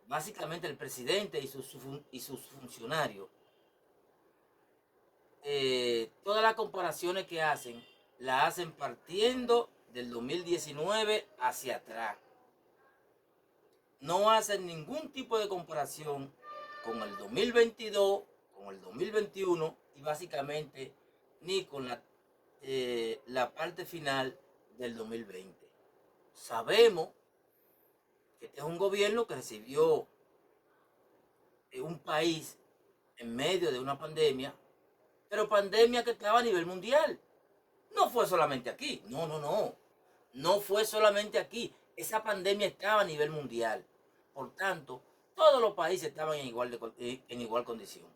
básicamente el presidente y sus funcionarios, todas las comparaciones que hacen, las hacen partiendo del 2019 hacia atrás. No hacen ningún tipo de comparación con el 2022, con el 2021 y básicamente ni con la parte final del 2020. Sabemos que este es un gobierno que recibió un país en medio de una pandemia, pero pandemia que estaba a nivel mundial. No fue solamente aquí, no. No fue solamente aquí. Esa pandemia estaba a nivel mundial. Por tanto, todos los países estaban en igual condición.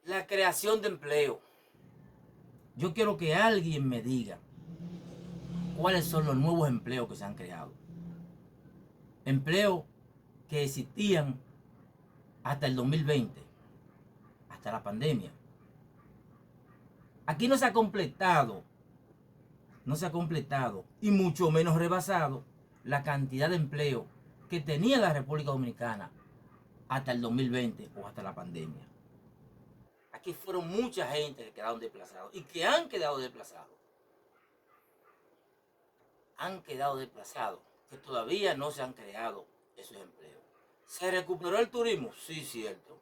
La creación de empleo. Yo quiero que alguien me diga cuáles son los nuevos empleos que se han creado. Empleos que existían hasta el 2020, hasta la pandemia. Aquí no se ha completado, y mucho menos rebasado la cantidad de empleo que tenía la República Dominicana hasta el 2020 o hasta la pandemia. Aquí fueron mucha gente que quedaron desplazados y que han quedado desplazados. Que todavía no se han creado esos empleos. ¿Se recuperó el turismo? Sí, cierto.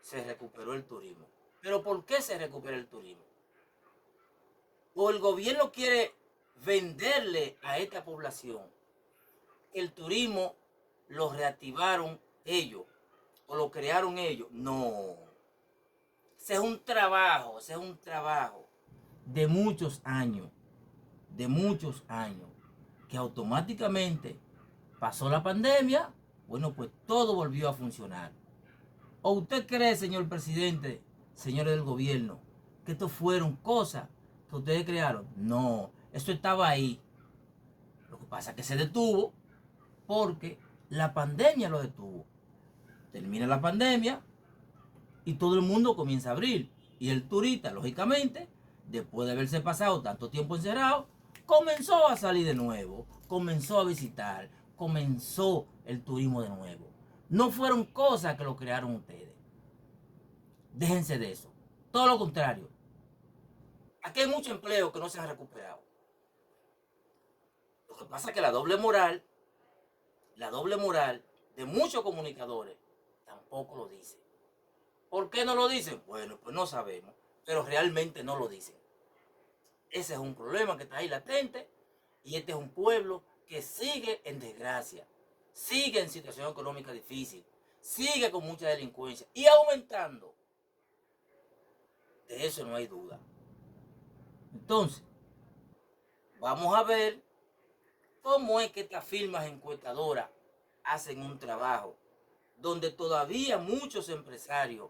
Se recuperó el turismo. ¿Pero por qué se recupera el turismo? O el gobierno quiere venderle a esta población el turismo lo reactivaron ellos o lo crearon ellos. No. Ese es un trabajo de muchos años, que automáticamente pasó la pandemia, bueno, pues todo volvió a funcionar. ¿O usted cree, señor presidente, señores del gobierno, que esto fueron cosas que ustedes crearon? No, eso estaba ahí. Lo que pasa es que se detuvo porque la pandemia lo detuvo. Termina la pandemia y todo el mundo comienza a abrir. Y el turista, lógicamente, después de haberse pasado tanto tiempo encerrado, comenzó a salir de nuevo, comenzó a visitar, comenzó el turismo de nuevo. No fueron cosas que lo crearon ustedes. Déjense de eso. Todo lo contrario. Aquí hay mucho empleo que no se han recuperado. Lo que pasa es que la doble moral de muchos comunicadores tampoco lo dice. ¿Por qué no lo dicen? Bueno, pues no sabemos, pero realmente no lo dicen. Ese es un problema que está ahí latente y este es un pueblo que sigue en desgracia, sigue en situación económica difícil, sigue con mucha delincuencia y aumentando. De eso no hay duda. Entonces, vamos a ver cómo es que estas firmas encuestadoras hacen un trabajo donde todavía muchos empresarios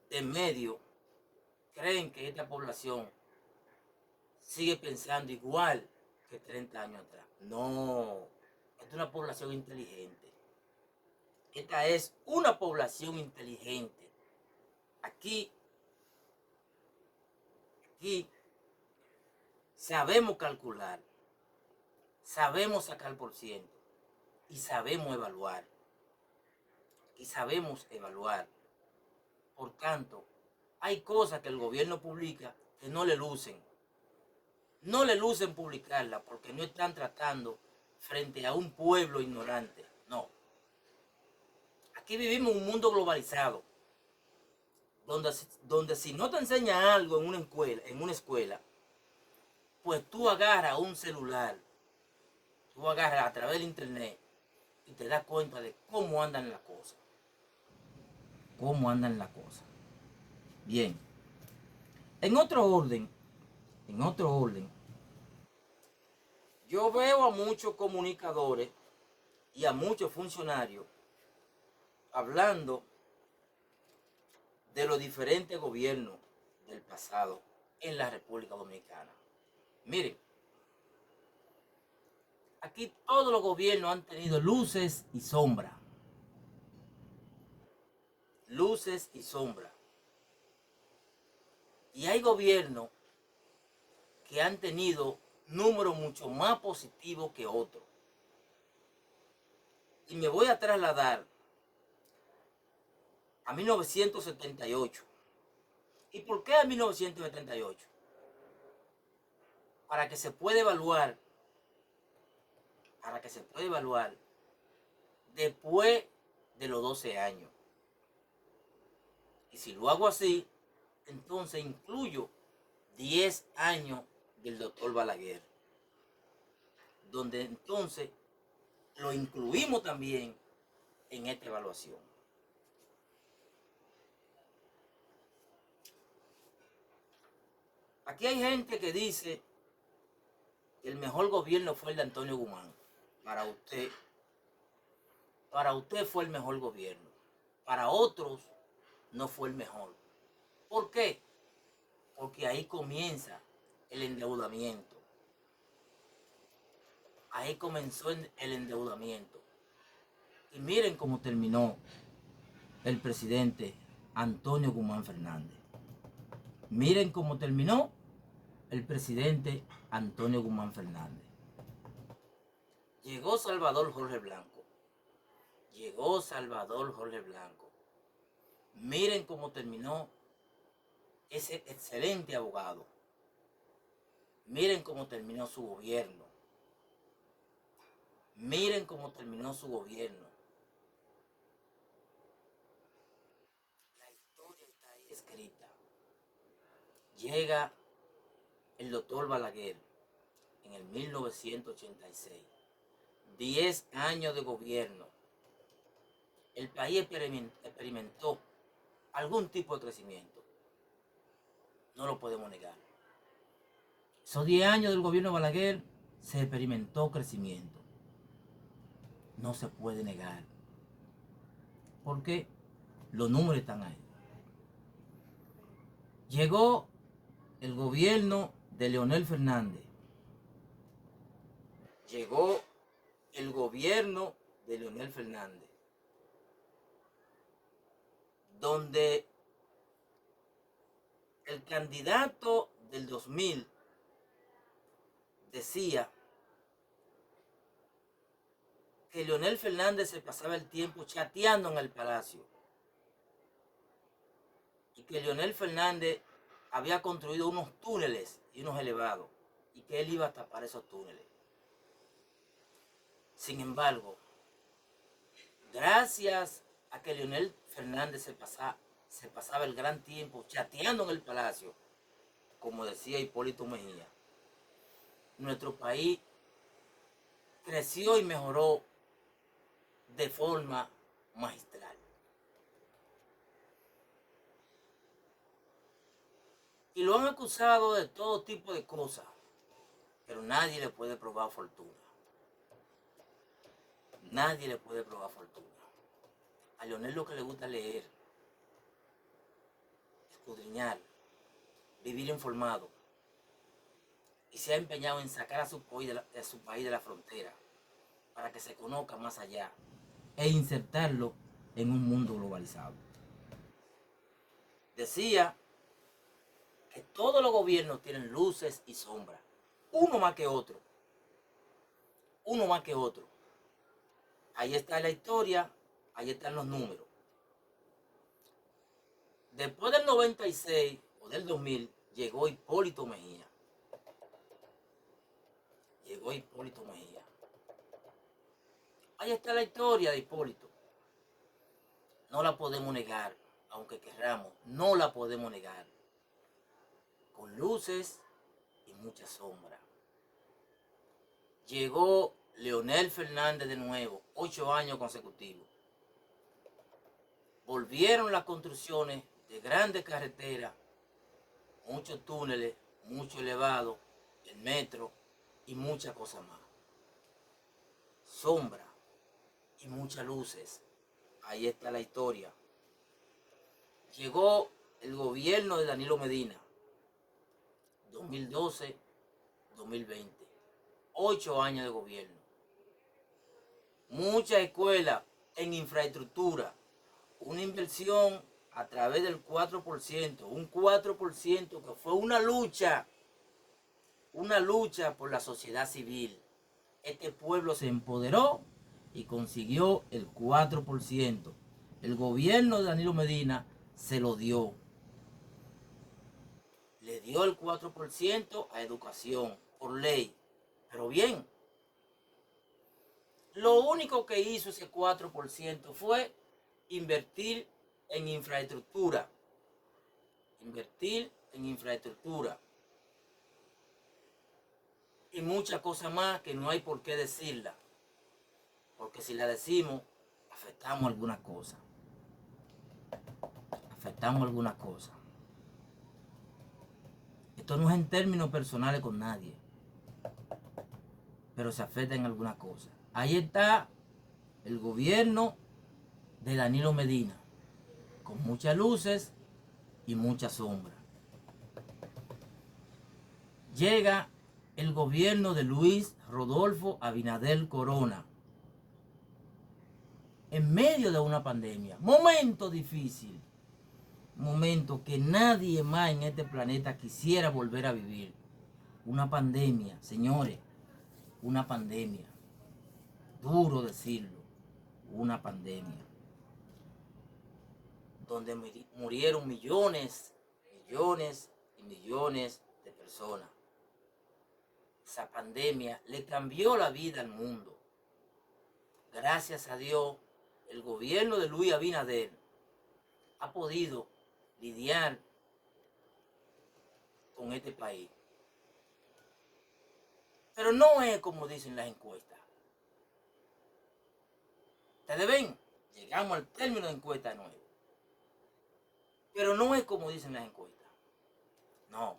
de medio creen que esta población sigue pensando igual que 30 años atrás. No, esta es una población inteligente. Esta es una población inteligente. Aquí sabemos calcular, sabemos sacar por ciento y sabemos evaluar. Por tanto, hay cosas que el gobierno publica que no le lucen. No le lucen publicarla porque no están tratando frente a un pueblo ignorante. No. Aquí vivimos en un mundo globalizado, donde si no te enseña algo en una escuela, pues tú agarras un celular, tú agarras a través del internet y te das cuenta de cómo andan las cosas. Bien. En otro orden, yo veo a muchos comunicadores y a muchos funcionarios hablando de los diferentes gobiernos del pasado en la República Dominicana. Miren, aquí todos los gobiernos han tenido luces y sombras. Y hay gobiernos que han tenido números mucho más positivos que otros. Y me voy a trasladar a 1978. ¿Y por qué a 1978? Para que se pueda evaluar, después de los 12 años. Y si lo hago así, entonces incluyo 10 años del doctor Balaguer, donde entonces lo incluimos también en esta evaluación. Aquí hay gente que dice que el mejor gobierno fue el de Antonio Guzmán. Para usted fue el mejor gobierno. Para otros no fue el mejor. ¿Por qué? Porque ahí comienza el endeudamiento. Ahí comenzó el endeudamiento. Y miren cómo terminó el presidente Antonio Guzmán Fernández. Miren cómo terminó el presidente Antonio Guzmán Fernández. Llegó Salvador Jorge Blanco. Miren cómo terminó ese excelente abogado. Miren cómo terminó su gobierno. La historia está ahí escrita. Llega el doctor Balaguer en el 1986. 10 años de gobierno. El país experimentó algún tipo de crecimiento. No lo podemos negar. Esos 10 años del gobierno de Balaguer se experimentó crecimiento. No se puede negar. Porque los números están ahí. Llegó el gobierno de Leonel Fernández. Donde el candidato del 2000 decía que Leonel Fernández se pasaba el tiempo chateando en el palacio y que Leonel Fernández había construido unos túneles y unos elevados y que él iba a tapar esos túneles. Sin embargo, gracias a que Leonel Fernández se pasaba el gran tiempo chateando en el palacio, como decía Hipólito Mejía, nuestro país creció y mejoró de forma magistral. Y lo han acusado de todo tipo de cosas, pero nadie le puede probar fortuna. A Leonel lo que le gusta leer, escudriñar, vivir informado. Y se ha empeñado en sacar a su país de la frontera para que se conozca más allá e insertarlo en un mundo globalizado. Decía que todos los gobiernos tienen luces y sombras, uno más que otro. Ahí está la historia, ahí están los números. Después del 96 o del 2000 llegó Hipólito Mejía. Ahí está la historia de Hipólito. No la podemos negar, aunque querramos, no la podemos negar. Con luces y mucha sombra. Llegó Leonel Fernández de nuevo, 8 años consecutivos. Volvieron las construcciones de grandes carreteras, muchos túneles, mucho elevado, el metro y muchas cosas más. Sombra y muchas luces. Ahí está la historia. Llegó el gobierno de Danilo Medina, 2012-2020. 8 años de gobierno. Mucha escuela en infraestructura. Una inversión a través del 4%. Un 4% que fue una lucha por la sociedad civil. Este pueblo se empoderó y consiguió el 4%. El gobierno de Danilo Medina se lo dio. Le dio el 4% a educación por ley. Pero bien, lo único que hizo ese 4% fue invertir en infraestructura. Invertir en infraestructura. Y muchas cosas más que no hay por qué decirla. Porque si la decimos, afectamos algunas cosas. Afectamos algunas cosas. Esto no es en términos personales con nadie. Pero se afecta en algunas cosas. Ahí está el gobierno de Danilo Medina. Con muchas luces y muchas sombras. Llega el gobierno de Luis Rodolfo Abinader Corona. En medio de una pandemia. Momento difícil. Momento que nadie más en este planeta quisiera volver a vivir. Una pandemia, señores. Una pandemia. Duro decirlo. Una pandemia. Donde murieron millones, millones y millones de personas. Esa pandemia le cambió la vida al mundo. Gracias a Dios, el gobierno de Luis Abinader ha podido lidiar con este país. Pero no es como dicen las encuestas. Ustedes ven, llegamos al término de encuesta de nuevo. Pero no es como dicen las encuestas. No.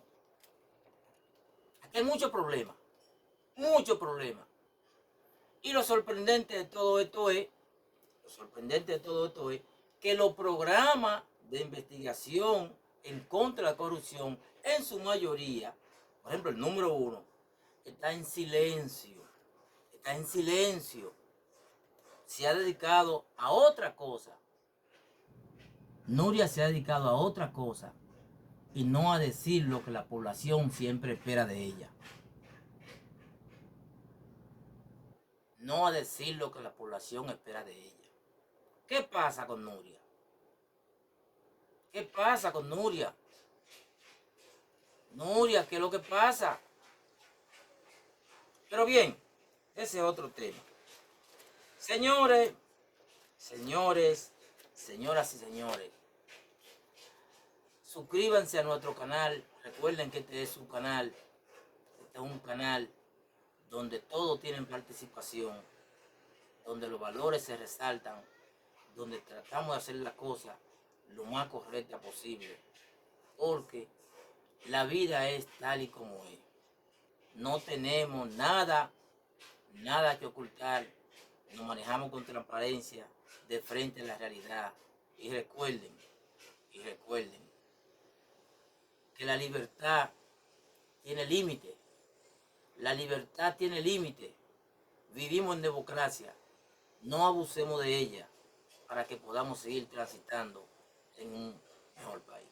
Aquí hay muchos problemas. Muchos problemas. Y lo sorprendente de todo esto es, que los programas de investigación en contra de la corrupción, en su mayoría, por ejemplo, el número 1, está en silencio. Está en silencio. Se ha dedicado a otra cosa. Nuria se ha dedicado a otra cosa y no a decir lo que la población siempre espera de ella. No a decir lo que la población espera de ella. ¿Qué pasa con Nuria? ¿Qué pasa con Nuria? Nuria, ¿qué es lo que pasa? Pero bien, ese es otro tema. Señores, señoras y señores, suscríbanse a nuestro canal. Recuerden que este es su canal. Este es un canal donde todos tienen participación, donde los valores se resaltan, donde tratamos de hacer las cosas lo más correcta posible, porque la vida es tal y como es. No tenemos nada que ocultar, nos manejamos con transparencia de frente a la realidad. Y recuerden que la libertad tiene límite. La libertad tiene límite. Vivimos en democracia. No abusemos de ella para que podamos seguir transitando en un mejor país.